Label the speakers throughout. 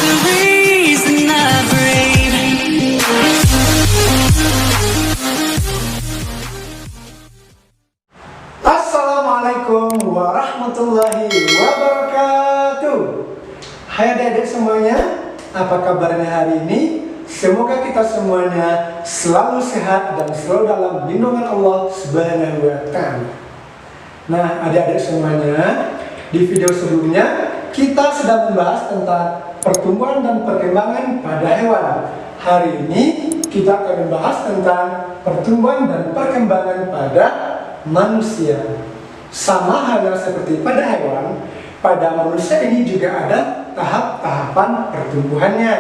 Speaker 1: the reason I breathe.
Speaker 2: Assalamualaikum warahmatullahi wabarakatuh. Hai adik-adik semuanya, apa kabarnya hari ini? Semoga kita semuanya selalu sehat dan selalu dalam lindungan Allah Subhanahu wa Ta'ala. Nah, adik-adik semuanya, di video sebelumnya kita sedang membahas tentang pertumbuhan dan perkembangan pada hewan. Hari ini kita akan membahas tentang pertumbuhan dan perkembangan pada manusia. Sama halnya seperti pada hewan, pada manusia ini juga ada tahap-tahapan pertumbuhannya.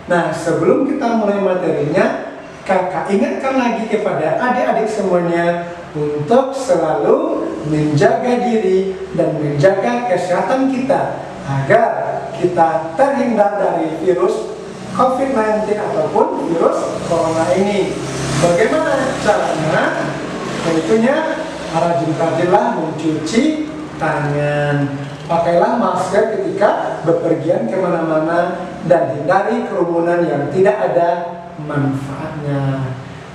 Speaker 2: Nah, sebelum kita mulai materinya, kakak ingatkan lagi kepada adik-adik semuanya untuk selalu menjaga diri dan menjaga kesehatan kita agar kita terhindar dari virus COVID-19 ataupun virus corona ini. Bagaimana caranya? Tentunya rajin-rajinlah mencuci tangan. Pakailah masker ketika bepergian kemana-mana dan hindari kerumunan yang tidak ada manfaatnya.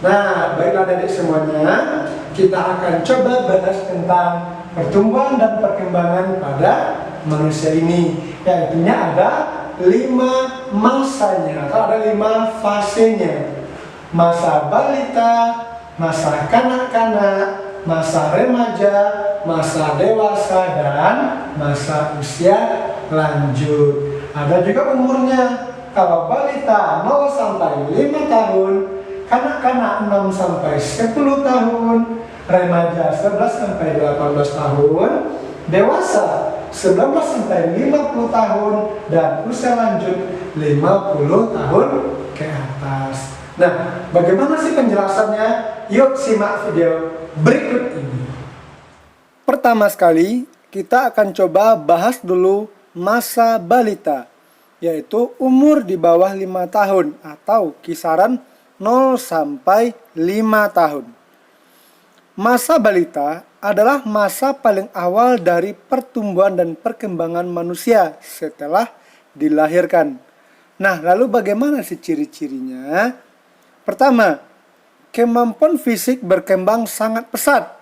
Speaker 2: Nah, baiklah adik semuanya, kita akan coba bahas tentang pertumbuhan dan perkembangan pada manusia ini. Yaitunya ada 5 masanya atau ada 5 fasenya. Masa balita, masa kanak-kanak, masa remaja, masa dewasa, dan masa usia lanjut. Ada juga umurnya. Kalau balita 0 sampai 5 tahun, kanak-kanak 6 sampai 10 tahun, remaja 11 sampai 18 tahun, dewasa 19 sampai 50 tahun, dan usia lanjut 50 tahun ke atas. Nah, bagaimana sih penjelasannya? Yuk simak video berikut ini. Pertama sekali, kita akan coba bahas dulu masa balita, yaitu umur di bawah 5 tahun atau kisaran 0 sampai 5 tahun. Masa balita adalah masa paling awal dari pertumbuhan dan perkembangan manusia setelah dilahirkan. Nah, lalu bagaimana sih ciri-cirinya? Pertama, kemampuan fisik berkembang sangat pesat.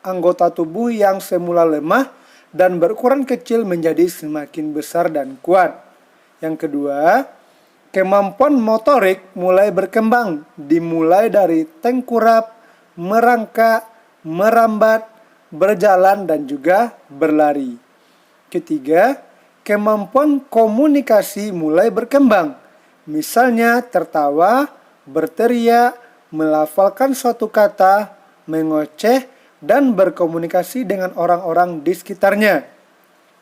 Speaker 2: Anggota tubuh yang semula lemah dan berukuran kecil menjadi semakin besar dan kuat. Yang kedua, kemampuan motorik mulai berkembang, dimulai dari tengkurap, merangkak, merambat, berjalan, dan juga berlari. Ketiga, kemampuan komunikasi mulai berkembang, misalnya tertawa, berteriak, melafalkan suatu kata, mengoceh, dan berkomunikasi dengan orang-orang di sekitarnya.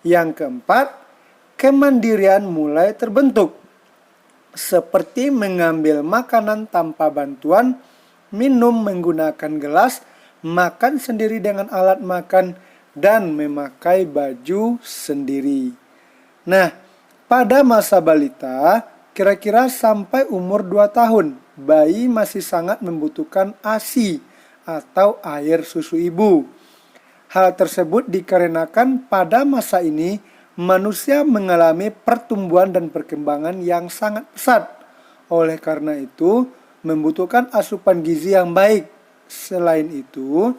Speaker 2: Yang keempat, kemandirian mulai terbentuk, seperti mengambil makanan tanpa bantuan, minum menggunakan gelas, makan sendiri dengan alat makan, dan memakai baju sendiri. Nah, pada masa balita, kira-kira sampai umur 2 tahun, bayi masih sangat membutuhkan ASI atau air susu ibu. Hal tersebut dikarenakan pada masa ini manusia mengalami pertumbuhan dan perkembangan yang sangat pesat. Oleh karena itu, membutuhkan asupan gizi yang baik. Selain itu,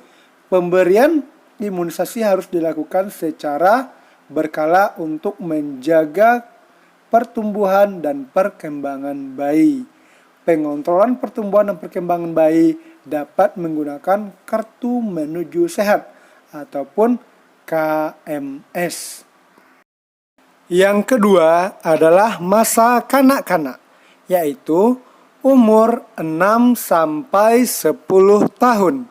Speaker 2: pemberian imunisasi harus dilakukan secara berkala untuk menjaga pertumbuhan dan perkembangan bayi. Pengontrolan pertumbuhan dan perkembangan bayi dapat menggunakan kartu menuju sehat ataupun KMS. Yang kedua adalah masa kanak-kanak, yaitu umur 6 sampai 10 tahun.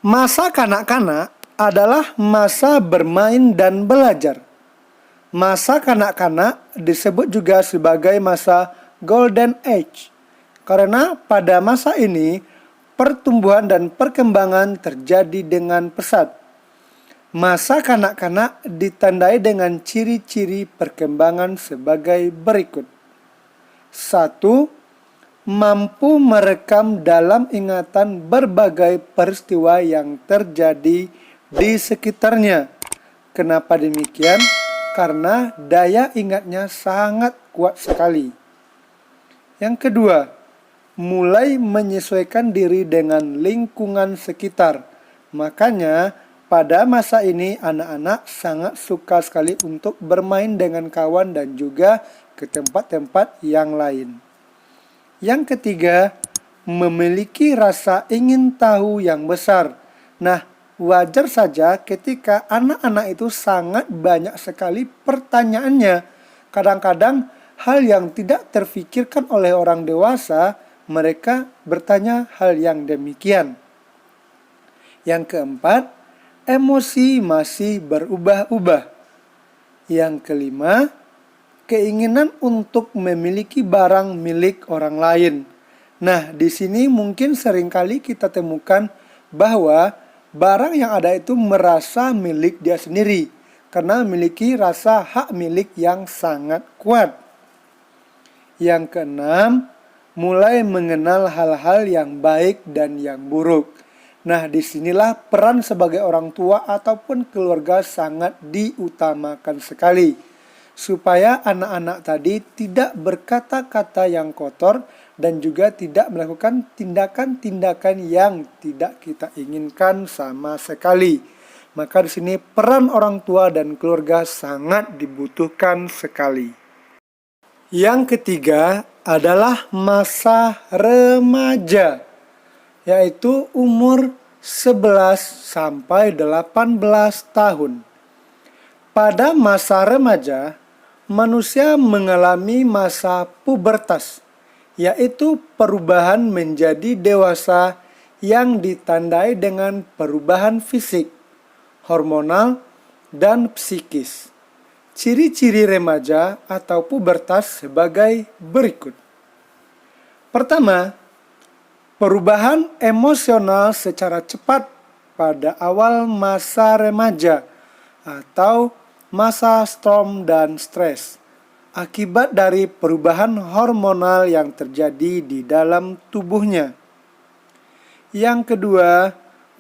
Speaker 2: Masa kanak-kanak adalah masa bermain dan belajar. Masa kanak-kanak disebut juga sebagai masa Golden Age, karena pada masa ini pertumbuhan dan perkembangan terjadi dengan pesat. Masa kanak-kanak ditandai dengan ciri-ciri perkembangan sebagai berikut. 1. Mampu merekam dalam ingatan berbagai peristiwa yang terjadi di sekitarnya. Kenapa demikian? karena daya ingatnya sangat kuat sekali. Yang kedua, mulai menyesuaikan diri dengan lingkungan sekitar. Makanya pada masa ini anak-anak sangat suka sekali untuk bermain dengan kawan dan juga ke tempat-tempat yang lain. Yang ketiga, memiliki rasa ingin tahu yang besar. Nah, wajar saja ketika anak-anak itu sangat banyak sekali pertanyaannya. Kadang-kadang hal yang tidak terfikirkan oleh orang dewasa, mereka bertanya hal yang demikian. Yang keempat, emosi masih berubah-ubah. Yang kelima, keinginan untuk memiliki barang milik orang lain. Nah, di sini mungkin seringkali kita temukan bahwa barang yang ada itu merasa milik dia sendiri karena memiliki rasa hak milik yang sangat kuat. Yang keenam, mulai mengenal hal-hal yang baik dan yang buruk. Nah, disinilah peran sebagai orang tua ataupun keluarga sangat diutamakan sekali. Supaya anak-anak tadi tidak berkata-kata yang kotor dan juga tidak melakukan tindakan-tindakan yang tidak kita inginkan sama sekali. Maka di sini peran orang tua dan keluarga sangat dibutuhkan sekali. Yang ketiga adalah masa remaja, yaitu umur 11 sampai 18 tahun. Pada masa remaja, manusia mengalami masa pubertas, yaitu perubahan menjadi dewasa yang ditandai dengan perubahan fisik, hormonal, dan psikis. Ciri-ciri remaja atau pubertas sebagai berikut. Pertama, perubahan emosional secara cepat pada awal masa remaja atau masa storm dan stres akibat dari perubahan hormonal yang terjadi di dalam tubuhnya. Yang kedua,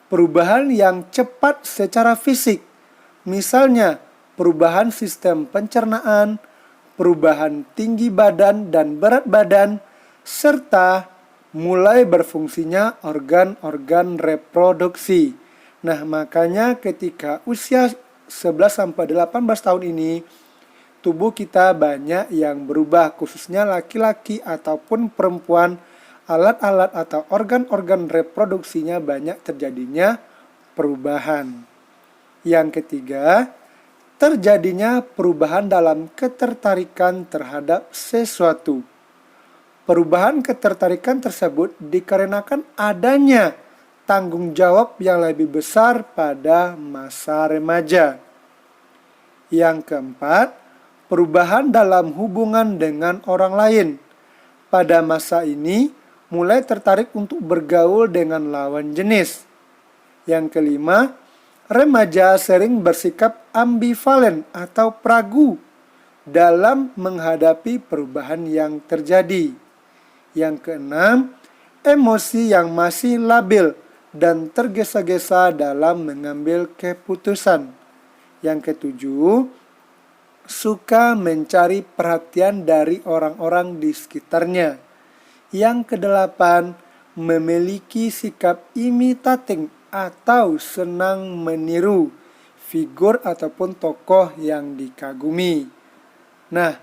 Speaker 2: perubahan yang cepat secara fisik, misalnya perubahan sistem pencernaan, perubahan tinggi badan dan berat badan, serta mulai berfungsinya organ-organ reproduksi. Nah, makanya ketika usia 11-18 tahun ini, tubuh kita banyak yang berubah, khususnya laki-laki ataupun perempuan, alat-alat atau organ-organ reproduksinya banyak terjadinya perubahan. Yang ketiga, terjadinya perubahan dalam ketertarikan terhadap sesuatu. Perubahan ketertarikan tersebut dikarenakan adanya tanggung jawab yang lebih besar pada masa remaja. Yang keempat, perubahan dalam hubungan dengan orang lain. Pada masa ini, mulai tertarik untuk bergaul dengan lawan jenis. Yang kelima, remaja sering bersikap ambivalen atau pragu dalam menghadapi perubahan yang terjadi. Yang keenam, emosi yang masih labil dan tergesa-gesa dalam mengambil keputusan. Yang ketujuh, suka mencari perhatian dari orang-orang di sekitarnya. Yang kedelapan, memiliki sikap imitating atau senang meniru figur ataupun tokoh yang dikagumi. Nah,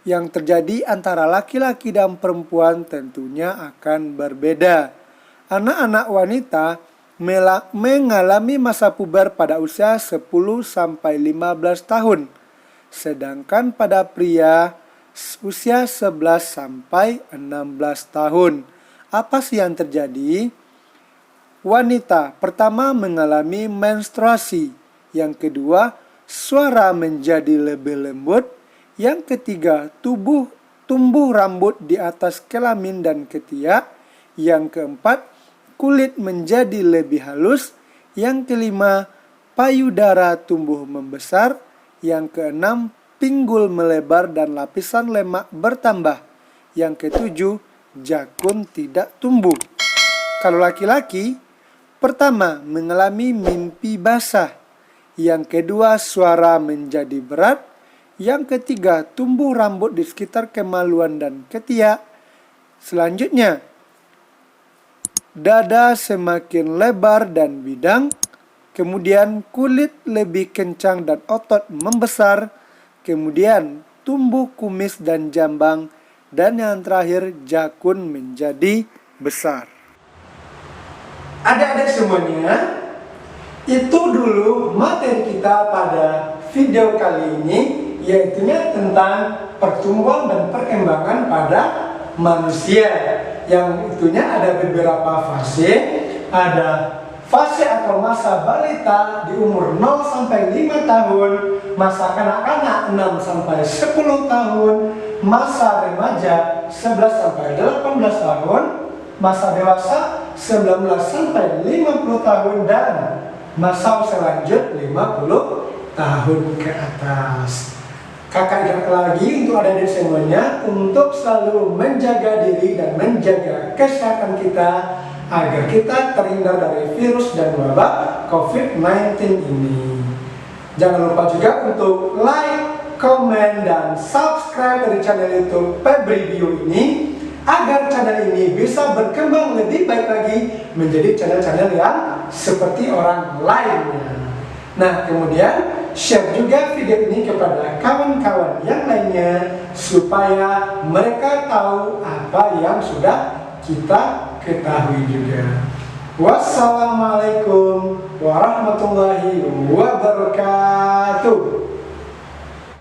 Speaker 2: yang terjadi antara laki-laki dan perempuan tentunya akan berbeda. Anak-anak wanita mengalami masa puber pada usia 10-15 tahun. Sedangkan pada pria usia 11-16 tahun. Apa sih yang terjadi? Wanita pertama mengalami menstruasi. Yang kedua, suara menjadi lebih lembut. Yang ketiga, tumbuh rambut di atas kelamin dan ketiak. Yang keempat, kulit menjadi lebih halus. Yang kelima, payudara tumbuh membesar. Yang keenam, pinggul melebar dan lapisan lemak bertambah. Yang ketujuh, jakun tidak tumbuh. Kalau laki-laki, pertama mengalami mimpi basah. Yang kedua, suara menjadi berat. Yang ketiga, tumbuh rambut di sekitar kemaluan dan ketiak. Selanjutnya, dada semakin lebar dan bidang. Kemudian kulit lebih kencang dan otot membesar. Kemudian tumbuh kumis dan jambang. Dan yang terakhir, jakun menjadi besar. Adik-adik semuanya, itu dulu materi kita pada video kali ini, yaitu tentang pertumbuhan dan perkembangan pada manusia. Yang itunya ada beberapa fase. Ada fase atau masa balita di umur 0 sampai 5 tahun, masa kanak-kanak 6 sampai 10 tahun, masa remaja 11 sampai 18 tahun, masa dewasa 19 sampai 50 tahun, dan masa usia lanjut 50 tahun ke atas. Kakak ingat lagi untuk adik-adik semuanya untuk selalu menjaga diri dan menjaga kesehatan kita agar kita terhindar dari virus dan wabah COVID-19 ini. Jangan lupa juga untuk like, komen, dan subscribe dari channel YouTube Febri Bio ini agar channel ini bisa berkembang lebih baik lagi menjadi channel-channel yang seperti orang lainnya. Nah, kemudian share juga video ini kepada kawan-kawan yang lainnya supaya mereka tahu apa yang sudah kita ketahui juga. Wassalamualaikum warahmatullahi wabarakatuh.